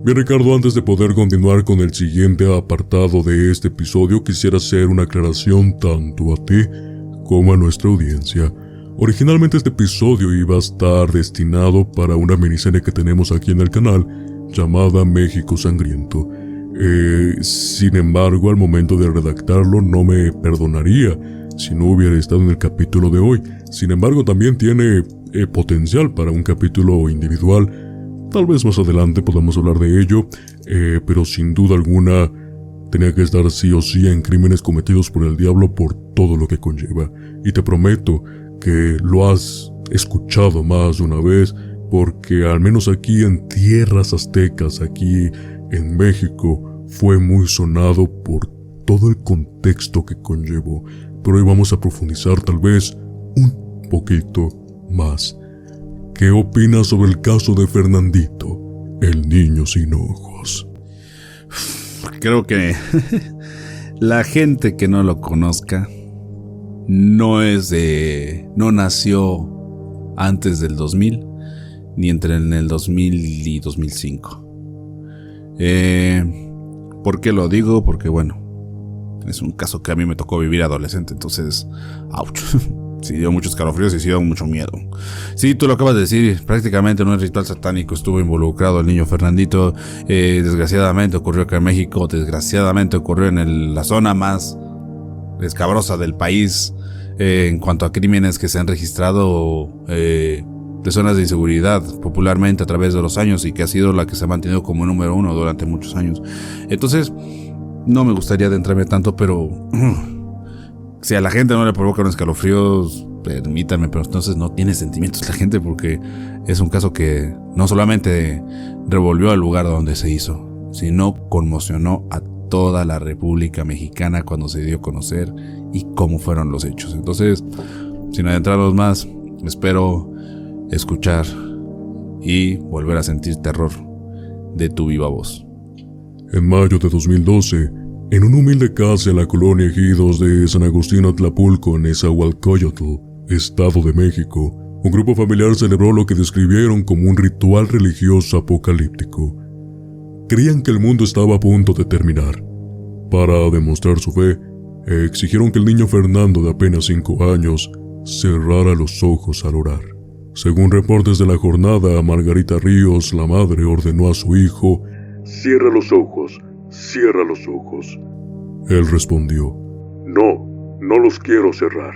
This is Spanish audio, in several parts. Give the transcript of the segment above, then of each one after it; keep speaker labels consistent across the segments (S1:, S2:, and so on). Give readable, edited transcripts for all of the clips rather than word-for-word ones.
S1: Bien, Ricardo, antes de poder continuar con el siguiente apartado de este episodio, quisiera hacer una aclaración tanto a ti como a nuestra audiencia. Originalmente este episodio iba a estar destinado para una miniserie que tenemos aquí en el canal llamada México Sangriento. Sin embargo, al momento de redactarlo no me perdonaría si no hubiera estado en el capítulo de hoy. Sin embargo, también tiene potencial para un capítulo individual. Tal vez más adelante podamos hablar de ello, pero sin duda alguna tenía que estar sí o sí en Crímenes Cometidos por el Diablo por todo lo que conlleva. Y te prometo que lo has escuchado más de una vez, porque al menos aquí en tierras aztecas, aquí en México, fue muy sonado por todo el contexto que conllevó. Pero hoy vamos a profundizar tal vez un poquito más. ¿Qué opinas sobre el caso de Fernandito, el niño sin ojos?
S2: Creo que la gente que no lo conozca no nació antes del 2000, ni entre en el 2000 y 2005. ¿Por qué lo digo? Porque bueno, es un caso que a mí me tocó vivir adolescente, entonces, ouch. Sí dio muchos escalofríos y sí dio mucho miedo. Sí, tú lo acabas de decir, prácticamente en un ritual satánico estuvo involucrado el niño Fernandito. Desgraciadamente ocurrió acá en México, desgraciadamente ocurrió en la zona más escabrosa del país en cuanto a crímenes que se han registrado de zonas de inseguridad popularmente a través de los años, y que ha sido la que se ha mantenido como número uno durante muchos años. Entonces, no me gustaría adentrarme tanto, pero si a la gente no le provocan escalofríos, permítanme, pero entonces no tiene sentimientos la gente, porque es un caso que no solamente revolvió al lugar donde se hizo, sino conmocionó a toda la República Mexicana cuando se dio a conocer y cómo fueron los hechos. Entonces, sin adentrarnos más, espero escuchar y volver a sentir terror de tu viva voz.
S1: En mayo de 2012, en una humilde casa en la colonia Ejidos de San Agustín Atlapulco, en Nezahualcóyotl, Estado de México, un grupo familiar celebró lo que describieron como un ritual religioso apocalíptico. Creían que el mundo estaba a punto de terminar. Para demostrar su fe, exigieron que el niño Fernando, de apenas 5 años, cerrara los ojos al orar. Según reportes de la jornada, Margarita Ríos, la madre, ordenó a su hijo: «Cierra los ojos. Cierra los ojos». Él respondió: no los quiero cerrar.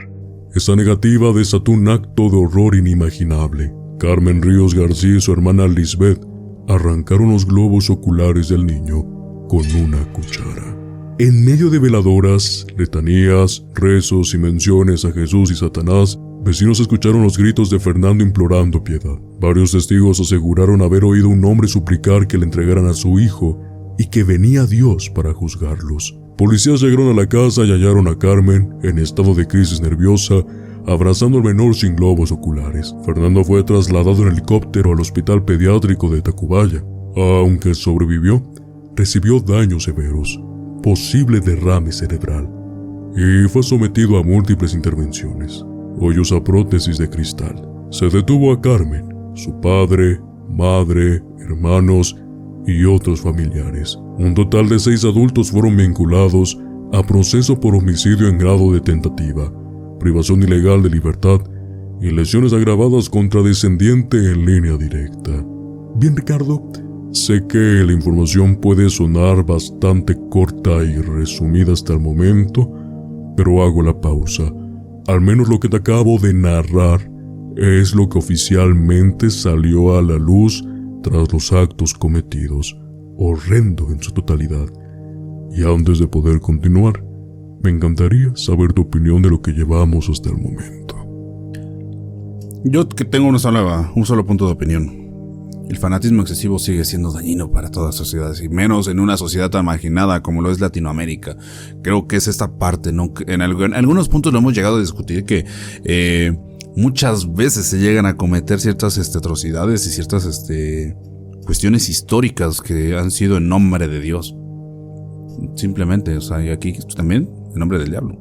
S1: Esa negativa desató un acto de horror inimaginable. Carmen Ríos García y su hermana Lisbeth arrancaron los globos oculares del niño con una cuchara. En medio de veladoras, letanías, rezos y menciones a Jesús y Satanás, vecinos escucharon los gritos de Fernando implorando piedad. Varios testigos aseguraron haber oído a un hombre suplicar que le entregaran a su hijo y que venía Dios para juzgarlos. Policías llegaron a la casa y hallaron a Carmen, en estado de crisis nerviosa, abrazando al menor sin globos oculares. Fernando fue trasladado en helicóptero al hospital pediátrico de Tacubaya. Aunque sobrevivió, recibió daños severos, posible derrame cerebral, y fue sometido a múltiples intervenciones. Hoy usa prótesis de cristal. Se detuvo a Carmen, su padre, madre, hermanos y otros familiares. Un total de 6 adultos fueron vinculados a proceso por homicidio en grado de tentativa, privación ilegal de libertad y lesiones agravadas contra descendiente en línea directa. Bien, Ricardo, sé que la información puede sonar bastante corta y resumida hasta el momento, pero hago la pausa. Al menos lo que te acabo de narrar es lo que oficialmente salió a la luz tras los actos cometidos, horrendo en su totalidad. Y antes de poder continuar, me encantaría saber tu opinión de lo que llevamos hasta el momento.
S2: Yo que tengo un solo punto de opinión. El fanatismo excesivo sigue siendo dañino para todas las sociedades, y menos en una sociedad tan marginada como lo es Latinoamérica. Creo que es esta parte, ¿no? En algunos puntos lo hemos llegado a discutir, que muchas veces se llegan a cometer ciertas atrocidades y ciertas cuestiones históricas que han sido en nombre de Dios. Simplemente, o sea, y aquí también en nombre del diablo.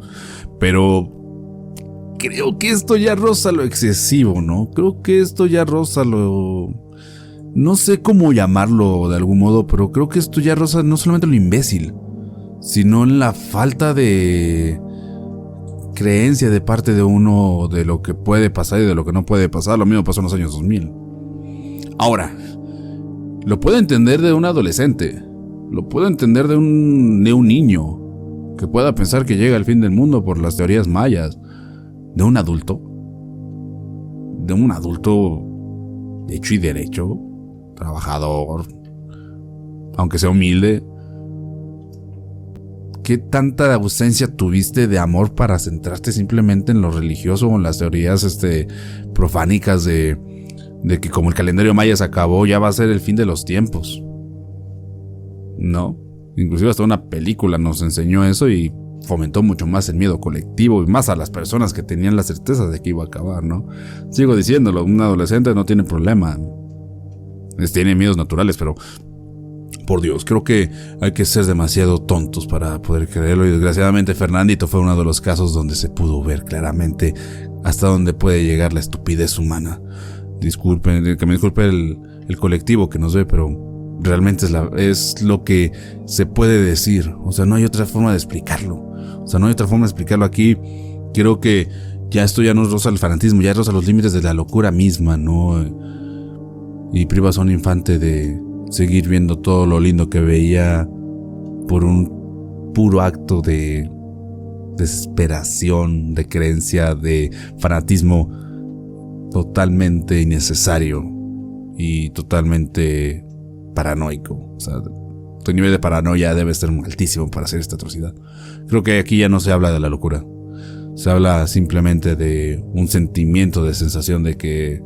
S2: Pero creo que esto ya roza lo excesivo, ¿no? Creo que esto ya roza lo No sé cómo llamarlo de algún modo, pero creo que esto ya roza no solamente lo imbécil, sino en la falta de creencia de parte de uno de lo que puede pasar y de lo que no puede pasar. Lo mismo pasó en los años 2000. Ahora, lo puedo entender de un adolescente, lo puedo entender de un niño que pueda pensar que llega el fin del mundo por las teorías mayas. De un adulto hecho y derecho, trabajador, aunque sea humilde, ¿qué tanta ausencia tuviste de amor para centrarte simplemente en lo religioso o en las teorías profánicas de que como el calendario maya se acabó, ya va a ser el fin de los tiempos? No, inclusive hasta una película nos enseñó eso y fomentó mucho más el miedo colectivo y más a las personas que tenían la certeza de que iba a acabar, ¿no? Sigo diciéndolo, un adolescente no tiene problema, tiene miedos naturales, pero por Dios, creo que hay que ser demasiado tontos para poder creerlo, y desgraciadamente Fernandito fue uno de los casos donde se pudo ver claramente hasta dónde puede llegar la estupidez humana. Disculpen, que me disculpe el colectivo que nos ve, pero realmente es lo que se puede decir. O sea, no hay otra forma de explicarlo. Aquí creo que esto ya no roza el fanatismo, ya roza los límites de la locura misma, ¿no? Y privas a un infante de seguir viendo todo lo lindo que veía por un puro acto de desesperación, de creencia, de fanatismo totalmente innecesario y totalmente paranoico. O sea, tu nivel de paranoia debe ser altísimo para hacer esta atrocidad. Creo que aquí ya no se habla de la locura, se habla simplemente de un sentimiento de sensación de que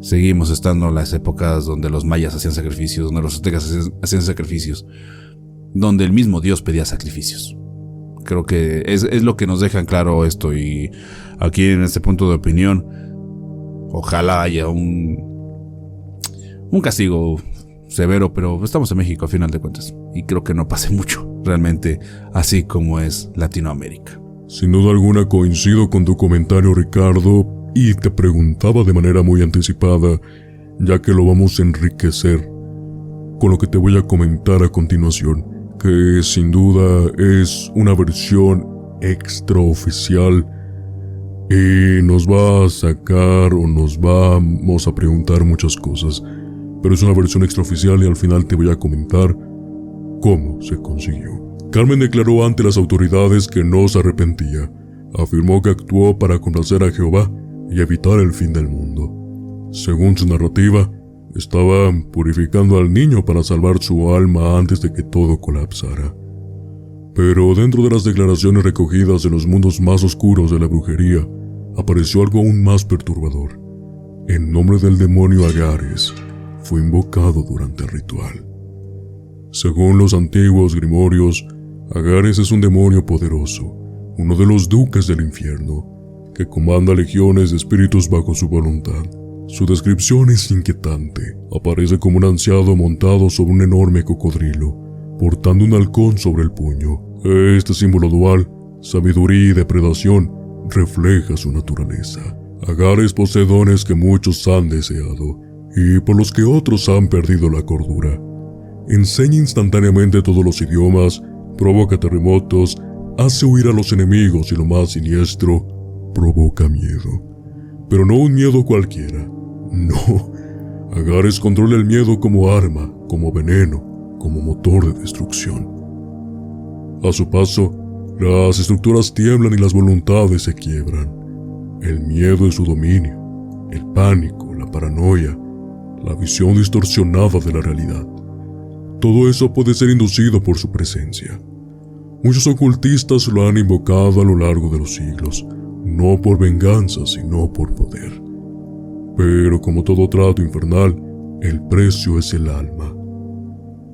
S2: seguimos estando en las épocas donde los mayas hacían sacrificios, donde los aztecas hacían sacrificios, donde el mismo Dios pedía sacrificios. Creo que es lo que nos deja en claro esto, y aquí en este punto de opinión, ojalá haya un castigo severo, pero estamos en México a final de cuentas, y creo que no pase mucho, realmente, así como es Latinoamérica.
S1: Sin duda alguna coincido con tu comentario, Ricardo, y te preguntaba de manera muy anticipada, ya que lo vamos a enriquecer con lo que te voy a comentar a continuación, que sin duda es una versión extraoficial y nos va a sacar o nos vamos a preguntar muchas cosas. Pero es una versión extraoficial y al final te voy a comentar cómo se consiguió. Carmen declaró ante las autoridades que no se arrepentía. Afirmó que actuó para complacer a Jehová y evitar el fin del mundo. Según su narrativa, estaba purificando al niño para salvar su alma antes de que todo colapsara. Pero dentro de las declaraciones recogidas en los mundos más oscuros de la brujería, apareció algo aún más perturbador. En nombre del demonio Agares, fue invocado durante el ritual. Según los antiguos grimorios, Agares es un demonio poderoso, uno de los duques del infierno, que comanda legiones de espíritus bajo su voluntad. Su descripción es inquietante. Aparece como un anciano montado sobre un enorme cocodrilo, portando un halcón sobre el puño. Este símbolo dual, sabiduría y depredación, refleja su naturaleza. Agares posee dones que muchos han deseado, y por los que otros han perdido la cordura. Enseña instantáneamente todos los idiomas, provoca terremotos, hace huir a los enemigos y lo más siniestro, provoca miedo. Pero no un miedo cualquiera, no. Agares controla el miedo como arma, como veneno, como motor de destrucción. A su paso, las estructuras tiemblan y las voluntades se quiebran. El miedo es su dominio, el pánico, la paranoia, la visión distorsionada de la realidad. Todo eso puede ser inducido por su presencia. Muchos ocultistas lo han invocado a lo largo de los siglos, no por venganza, sino por poder. Pero como todo trato infernal, el precio es el alma.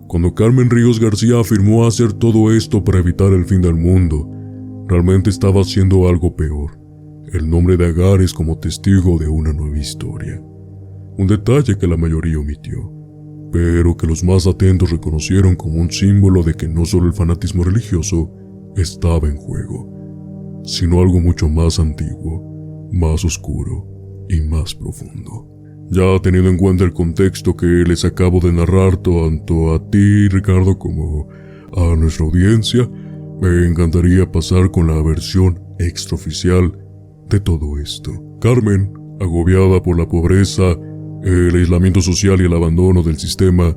S1: Cuando Carmen Ríos García afirmó hacer todo esto para evitar el fin del mundo, realmente estaba haciendo algo peor: el nombre de Agares como testigo de una nueva historia. Un detalle que la mayoría omitió, pero que los más atentos reconocieron como un símbolo de que no solo el fanatismo religioso estaba en juego, sino algo mucho más antiguo, más oscuro y más profundo. Ya teniendo en cuenta el contexto que les acabo de narrar tanto a ti, Ricardo, como a nuestra audiencia, me encantaría pasar con la versión extraoficial de todo esto. Carmen, agobiada por la pobreza, el aislamiento social y el abandono del sistema,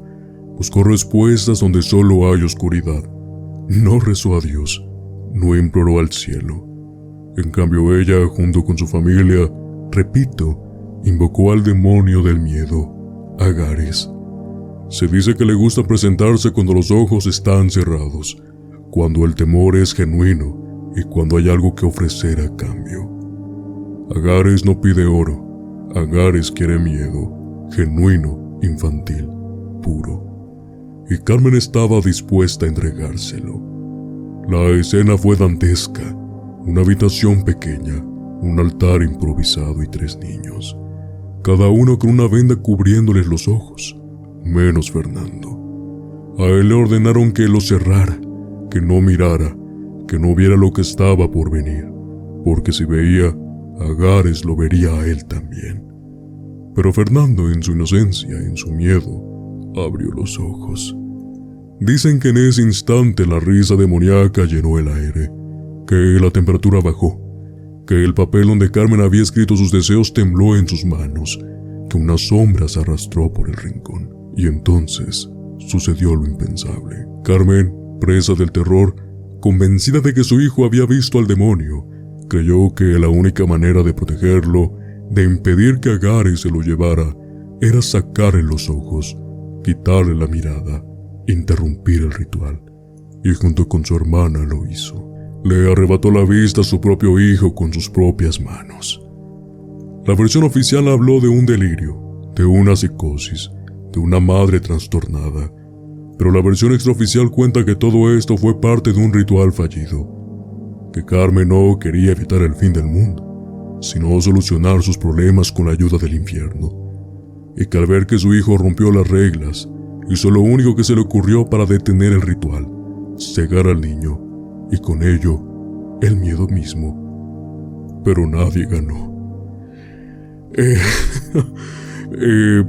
S1: buscó respuestas donde solo hay oscuridad. No rezó a Dios, no imploró al cielo. En cambio ella, junto con su familia, repito, invocó al demonio del miedo, Agares. Se dice que le gusta presentarse cuando los ojos están cerrados, cuando el temor es genuino y cuando hay algo que ofrecer a cambio. Agares no pide oro, Agares quiere miedo, genuino, infantil, puro. Y Carmen estaba dispuesta a entregárselo. La escena fue dantesca, una habitación pequeña, un altar improvisado y 3 niños, cada uno con una venda cubriéndoles los ojos, menos Fernando. A él le ordenaron que lo cerrara, que no mirara, que no viera lo que estaba por venir, porque si veía, Agares lo vería a él también. Pero Fernando, en su inocencia, en su miedo, abrió los ojos. Dicen que en ese instante la risa demoníaca llenó el aire, que la temperatura bajó, que el papel donde Carmen había escrito sus deseos tembló en sus manos, que una sombra se arrastró por el rincón. Y entonces sucedió lo impensable. Carmen, presa del terror, convencida de que su hijo había visto al demonio, creyó que la única manera de protegerlo, de impedir que Agares se lo llevara, era sacarle los ojos, quitarle la mirada, interrumpir el ritual. Y junto con su hermana lo hizo. Le arrebató la vista a su propio hijo con sus propias manos. La versión oficial habló de un delirio, de una psicosis, de una madre trastornada, pero la versión extraoficial cuenta que todo esto fue parte de un ritual fallido, que Carmen no quería evitar el fin del mundo, sino solucionar sus problemas con la ayuda del infierno, y que al ver que su hijo rompió las reglas, hizo lo único que se le ocurrió para detener el ritual, cegar al niño, y con ello, el miedo mismo. Pero nadie ganó.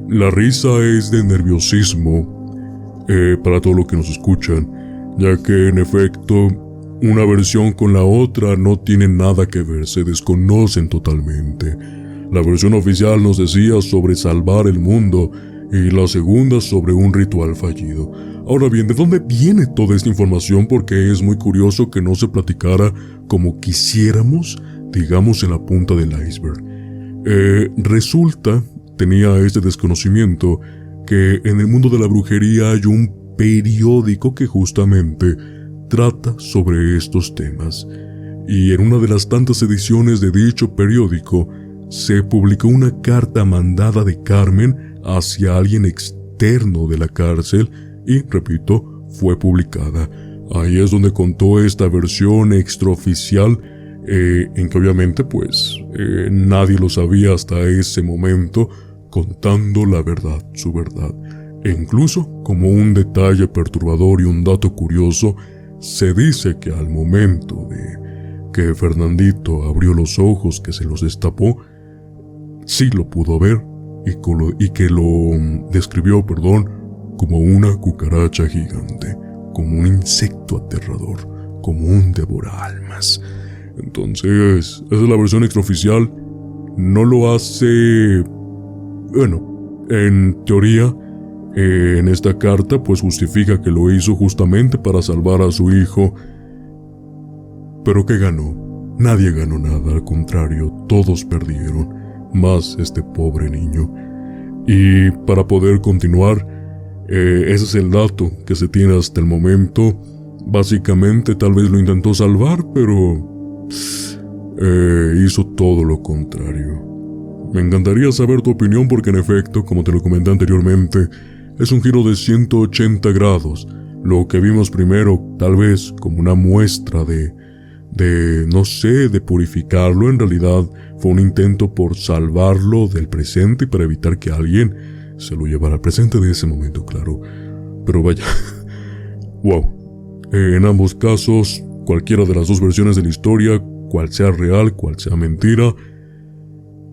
S1: La risa es de nerviosismo para todo lo que nos escuchan, ya que en efecto una versión con la otra no tienen nada que ver, se desconocen totalmente. La versión oficial nos decía sobre salvar el mundo y la segunda sobre un ritual fallido. Ahora bien, ¿de dónde viene toda esta información? Porque es muy curioso que no se platicara como quisiéramos, digamos en la punta del iceberg. Resulta, tenía este desconocimiento, que en el mundo de la brujería hay un periódico que justamente trata sobre estos temas. Y en una de las tantas ediciones de dicho periódico, se publicó una carta mandada de Carmen hacia alguien externo de la cárcel y, repito, fue publicada. Ahí es donde contó esta versión extraoficial, en que obviamente nadie lo sabía hasta ese momento, contando la verdad, su verdad. E incluso, como un detalle perturbador y un dato curioso, se dice que al momento de que Fernandito abrió los ojos, que se los destapó, sí lo pudo ver y que lo describió, como una cucaracha gigante, como un insecto aterrador, como un devoraalmas. Entonces, esa es la versión extraoficial. No lo hace... Bueno, en teoría, en esta carta, justifica que lo hizo justamente para salvar a su hijo. Pero ¿qué ganó? Nadie ganó nada, al contrario, todos perdieron, más este pobre niño. Y para poder continuar, ese es el dato que se tiene hasta el momento. Básicamente, tal vez lo intentó salvar, pero hizo todo lo contrario. Me encantaría saber tu opinión porque en efecto, como te lo comenté anteriormente, es un giro de 180 grados. Lo que vimos primero, tal vez como una muestra de purificarlo, en realidad fue un intento por salvarlo del presente y para evitar que alguien se lo llevara al presente de ese momento, claro. Pero vaya, wow. En ambos casos, cualquiera de las dos versiones de la historia, cual sea real, cual sea mentira,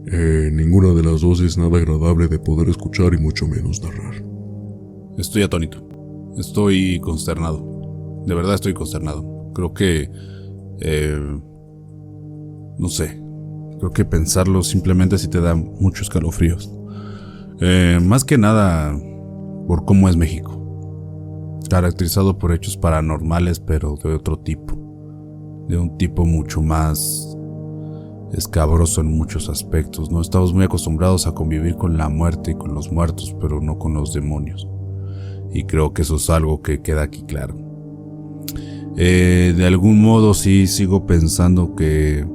S1: Ninguna de las dos es nada agradable de poder escuchar y mucho menos narrar.
S2: Estoy atónito. Estoy consternado. De verdad estoy consternado. Creo que... no sé. Creo que pensarlo simplemente sí te da muchos escalofríos. Más que nada por cómo es México. Caracterizado por hechos paranormales, pero de otro tipo. De un tipo mucho más escabroso en muchos aspectos, ¿no? Estamos muy acostumbrados a convivir con la muerte y con los muertos, pero no con los demonios. Y creo que eso es algo que queda aquí claro. De algún modo sí sigo pensando que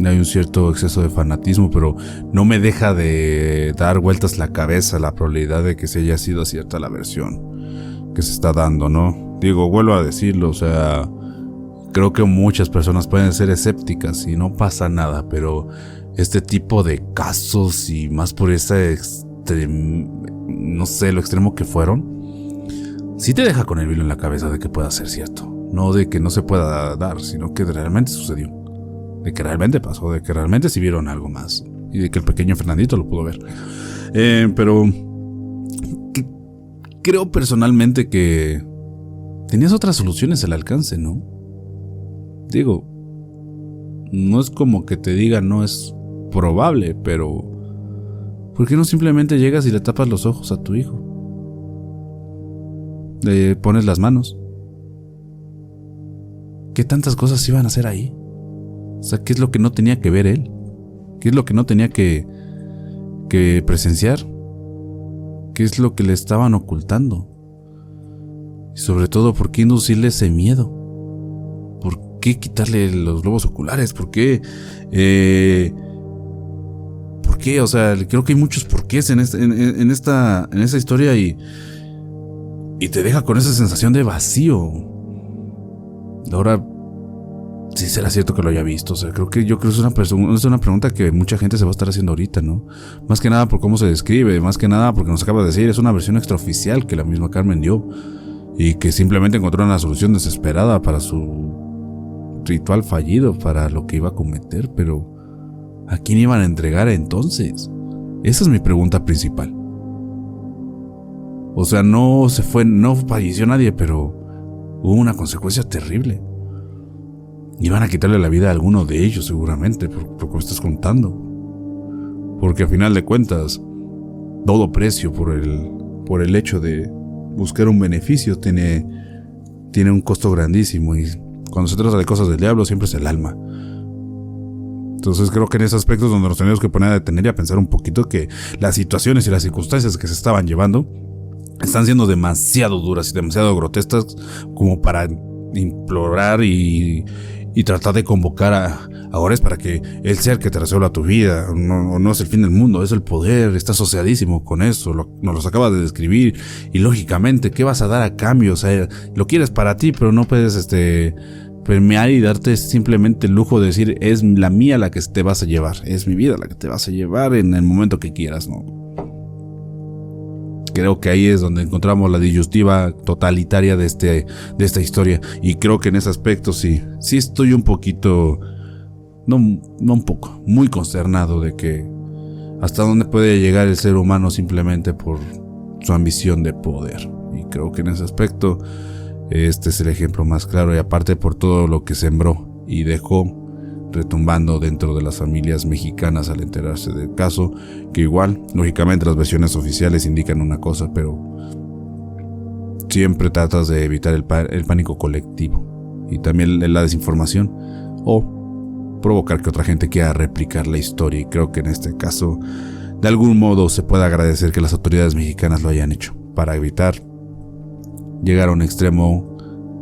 S2: hay un cierto exceso de fanatismo, pero no me deja de dar vueltas la cabeza la probabilidad de que se haya sido cierta la versión que se está dando, ¿no? Digo, vuelvo a decirlo, o sea... Creo que muchas personas pueden ser escépticas y no pasa nada, pero este tipo de casos y más por ese no sé, lo extremo que fueron, sí te deja con el hilo en la cabeza de que pueda ser cierto. No de que no se pueda dar, sino que realmente sucedió. De que realmente pasó, de que realmente sí vieron algo más. Y de que el pequeño Fernandito lo pudo ver. Pero creo personalmente que tenías otras soluciones al alcance, ¿no? Digo, no es como que te diga no es probable, pero ¿por qué no simplemente llegas y le tapas los ojos a tu hijo? Le pones las manos. ¿Qué tantas cosas iban a hacer ahí? O sea, ¿qué es lo que no tenía que ver él? ¿Qué es lo que no tenía que presenciar? ¿Qué es lo que le estaban ocultando? Y sobre todo, ¿por qué inducirle ese miedo? ¿Por qué quitarle los globos oculares? ¿Por qué? ¿Por qué? O sea, creo que hay muchos porqués en esta historia y te deja con esa sensación de vacío. Ahora, si será cierto que lo haya visto. O sea, creo que es una pregunta que mucha gente se va a estar haciendo ahorita, ¿no? Más que nada por cómo se describe, más que nada porque nos acaba de decir, es una versión extraoficial que la misma Carmen dio y que simplemente encontró una solución desesperada para su ritual fallido, para lo que iba a cometer, pero ¿a quién iban a entregar entonces? Esa es mi pregunta principal. O sea, no falleció nadie, pero hubo una consecuencia terrible. Iban a quitarle la vida a alguno de ellos seguramente, por lo que me estás contando. Porque a final de cuentas, todo precio por el hecho de buscar un beneficio tiene un costo grandísimo, y cuando se trata de cosas del diablo siempre es el alma. Entonces creo que en ese aspecto es donde nos tenemos que poner a detener y a pensar un poquito que las situaciones y las circunstancias que se estaban llevando están siendo demasiado duras y demasiado grotescas como para implorar y tratar de convocar ahora es para que él sea el que te resuelva tu vida. No es el fin del mundo, es el poder. Está asociadísimo con eso, nos los acabas de describir. Y lógicamente, ¿qué vas a dar a cambio? O sea, lo quieres para ti, pero no puedes permear y darte simplemente el lujo de decir, es la mía la que te vas a llevar, es mi vida la que te vas a llevar en el momento que quieras, ¿no? Creo que ahí es donde encontramos la disyuntiva totalitaria de esta historia. Y creo que en ese aspecto sí estoy un poquito, no un poco, muy consternado de que hasta dónde puede llegar el ser humano simplemente por su ambición de poder. Y creo que en ese aspecto este es el ejemplo más claro, y aparte por todo lo que sembró y dejó retumbando dentro de las familias mexicanas al enterarse del caso, que igual, lógicamente las versiones oficiales indican una cosa, pero siempre tratas de evitar el pánico colectivo y también la desinformación o provocar que otra gente quiera replicar la historia, y creo que en este caso de algún modo se puede agradecer que las autoridades mexicanas lo hayan hecho para evitar llegar a un extremo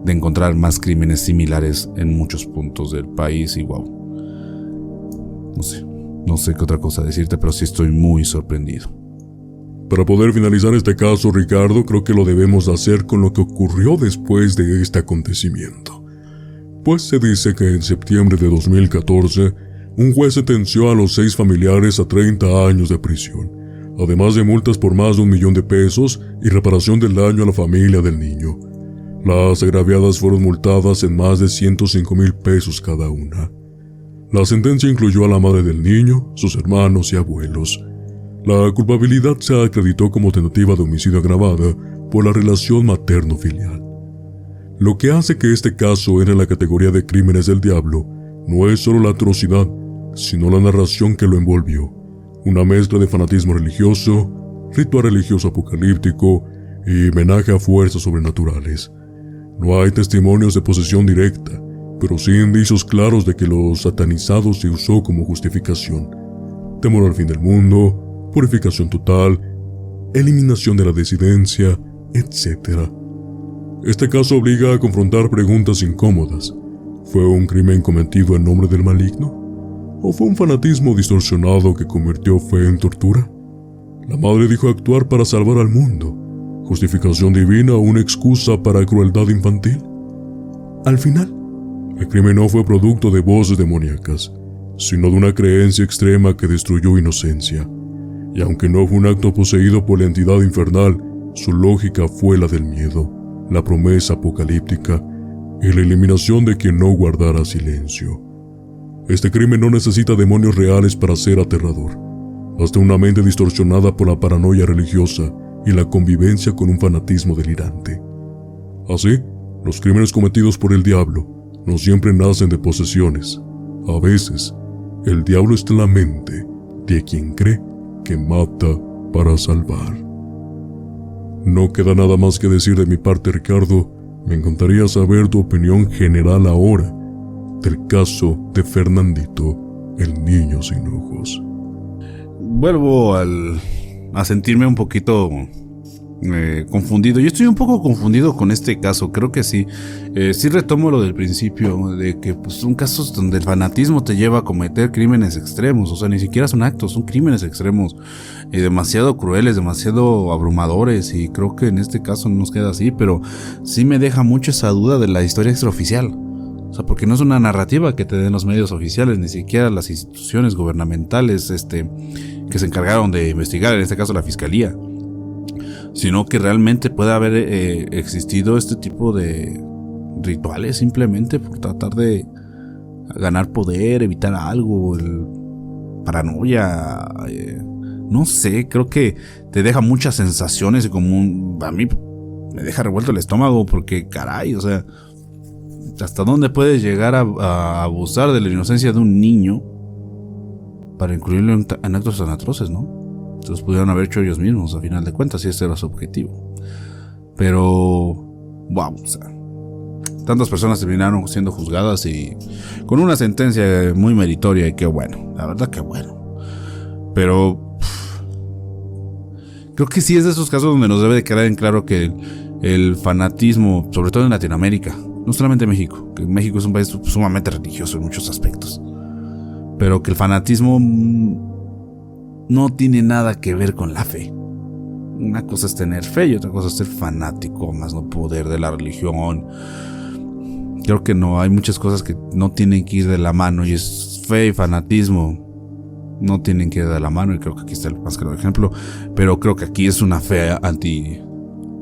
S2: de encontrar más crímenes similares en muchos puntos del país. Y wow, no sé qué otra cosa decirte, pero sí estoy muy sorprendido.
S1: Para poder finalizar este caso, Ricardo, creo que lo debemos hacer con lo que ocurrió después de este acontecimiento. Pues se dice que en septiembre de 2014, un juez sentenció a los 6 familiares a 30 años de prisión, además de multas por más de $1 millón y reparación del daño a la familia del niño. Las agraviadas fueron multadas en más de 105,000 pesos cada una. La sentencia incluyó a la madre del niño, sus hermanos y abuelos. La culpabilidad se acreditó como tentativa de homicidio agravada por la relación materno-filial. Lo que hace que este caso entre en la categoría de crímenes del diablo no es solo la atrocidad, sino la narración que lo envolvió, una mezcla de fanatismo religioso, ritual religioso apocalíptico y homenaje a fuerzas sobrenaturales. No hay testimonios de posesión directa, pero sí indicios claros de que lo satanizado se usó como justificación. Temor al fin del mundo, purificación total, eliminación de la disidencia, etc. Este caso obliga a confrontar preguntas incómodas. ¿Fue un crimen cometido en nombre del maligno? ¿O fue un fanatismo distorsionado que convirtió fe en tortura? La madre dijo actuar para salvar al mundo. ¿Justificación divina o una excusa para crueldad infantil? Al final, el crimen no fue producto de voces demoníacas, sino de una creencia extrema que destruyó inocencia. Y aunque no fue un acto poseído por la entidad infernal, su lógica fue la del miedo, la promesa apocalíptica y la eliminación de quien no guardara silencio. Este crimen no necesita demonios reales para ser aterrador. Basta una mente distorsionada por la paranoia religiosa y la convivencia con un fanatismo delirante. Así, los crímenes cometidos por el diablo no siempre nacen de posesiones. A veces, el diablo está en la mente de quien cree que mata para salvar. No queda nada más que decir de mi parte, Ricardo. Me encantaría saber tu opinión general ahora del caso de Fernandito, el niño sin ojos.
S2: Vuelvo a sentirme un poquito confundido. Yo estoy un poco confundido con este caso. Creo que sí. Sí retomo lo del principio, de que pues, son casos donde el fanatismo te lleva a cometer crímenes extremos. O sea, ni siquiera son actos, son crímenes extremos. Demasiado crueles, demasiado abrumadores. Y creo que en este caso no nos queda así. Pero sí me deja mucho esa duda de la historia extraoficial. O sea, porque no es una narrativa que te den los medios oficiales, ni siquiera las instituciones gubernamentales que se encargaron de investigar, en este caso la fiscalía, sino que realmente puede haber existido este tipo de rituales simplemente por tratar de ganar poder, evitar algo, paranoia, no sé, creo que te deja muchas sensaciones y a mí me deja revuelto el estómago porque caray, o sea, ¿hasta dónde puedes llegar a abusar de la inocencia de un niño para incluirlo en actos tan atroces, no? Los pudieron haber hecho ellos mismos, a final de cuentas, si ese era su objetivo. Pero, wow, o sea, tantas personas terminaron siendo juzgadas y con una sentencia muy meritoria y qué bueno, la verdad que bueno. Pero creo que sí es de esos casos donde nos debe de quedar en claro que el fanatismo, sobre todo en Latinoamérica, no solamente en México, que México es un país sumamente religioso en muchos aspectos, pero que el fanatismo no tiene nada que ver con la fe. Una cosa es tener fe y otra cosa es ser fanático, más no poder, de la religión. Creo que no, hay muchas cosas que no tienen que ir de la mano, y es fe y fanatismo no tienen que ir de la mano, y creo que aquí está el más claro ejemplo, pero creo que aquí es una fe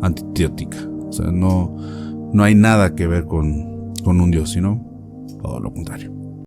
S2: antiteótica. O sea, no hay nada que ver con un Dios, sino todo lo contrario.